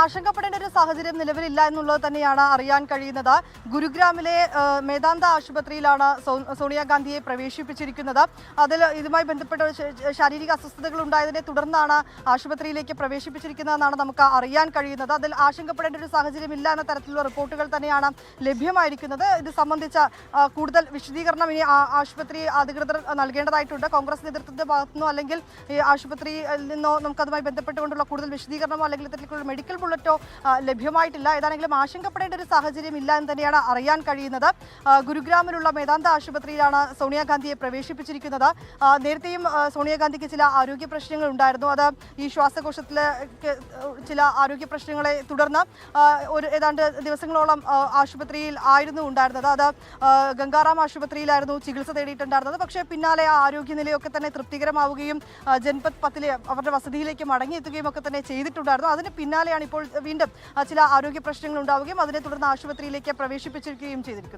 ആശങ്കപ്പെടേണ്ട ഒരു സാഹചര്യം നിലവിലില്ല എന്നുള്ളത് തന്നെയാണ് അറിയാൻ കഴിയുന്നത്. ഗുരുഗ്രാമിലെ മേദാന്ത ആശുപത്രിയിലാണ് സോണിയാഗാന്ധിയെ പ്രവേശിപ്പിച്ചിരിക്കുന്നത്. ഇതുമായി ബന്ധപ്പെട്ട ശാരീരിക അസ്വസ്ഥതകൾ ഉണ്ടായതിനെ തുടർന്നാണ് ആശുപത്രിയിലേക്ക് പ്രവേശിപ്പിച്ചിരിക്കുന്നതെന്നാണ് നമുക്ക് അറിയാൻ കഴിയുന്നത്. അതിൽ ആശങ്കപ്പെടേണ്ട ഒരു സാഹചര്യം ഇല്ല എന്ന തരത്തിലുള്ള റിപ്പോർട്ടുകൾ തന്നെയാണ് ലഭ്യമായിരിക്കുന്നത്. ഇത് സംബന്ധിച്ച കൂടുതൽ വിശദീകരണം ഇനി ആശുപത്രി അധികൃതർ നൽകേണ്ടതായിട്ടുണ്ട്. കോൺഗ്രസ് നേതൃത്വത്തിന്റെ ഭാഗത്തുനിന്നോ അല്ലെങ്കിൽ ഈ ആശുപത്രിയിൽ നിന്നോ നമുക്കതുമായി ബന്ധപ്പെട്ടുകൊണ്ടുള്ള കൂടുതൽ വിശദീകരണമോ അല്ലെങ്കിൽ ഇത്തരത്തിലുള്ള മെഡിക്കൽ ബുള്ളറ്റോ ലഭ്യമായിട്ടില്ല. ഏതാണെങ്കിലും ആശങ്കപ്പെടേണ്ട ഒരു സാഹചര്യം ഇല്ല എന്ന് തന്നെയാണ് അറിയാൻ കഴിയുന്നത്. ഗുരുഗ്രാമിലുള്ള മേദാന്ത ആശുപത്രിയിലാണ് സോണിയാഗാന്ധിയെ പ്രവേശിപ്പിച്ചിരിക്കുന്നത്. നേരത്തെയും സോണിയാഗാന്ധിക്ക് ചില ആരോഗ്യ പ്രശ്നങ്ങൾ ഉണ്ടായിരുന്നു. അത് ഈ ശ്വാസകോശത്തിലെ ചില ആരോഗ്യ പ്രശ്നങ്ങളെ തുടർന്ന് ഏതാണ്ട് ദിവസങ്ങളോളം ആശുപത്രിയിൽ ആയിരുന്നു ഉണ്ടായിരുന്നത്. അത് ഗംഗാറാം ആശുപത്രിയിലായിരുന്നു ചികിത്സ തേടിയിട്ടുണ്ടായിരുന്നത്. പക്ഷേ പിന്നാലെ ആ ആരോഗ്യനിലയൊക്കെ തന്നെ തൃപ്തികരമാവുകയും ജൻപത് 10 അവരുടെ വസതിയിലേക്ക് മടങ്ങിയെത്തുകയും ഒക്കെ തന്നെ ചെയ്തിട്ടുണ്ടായിരുന്നു. അതിന് പിന്നാലെയാണ് ഇപ്പോൾ വീണ്ടും ചില ആരോഗ്യ പ്രശ്നങ്ങൾ ഉണ്ടാവുകയും അതിനെ തുടർന്ന് ആശുപത്രിയിലേക്ക് പ്രവേശിപ്പിച്ചിരിക്കുകയും ചെയ്തിരിക്കുന്നത്.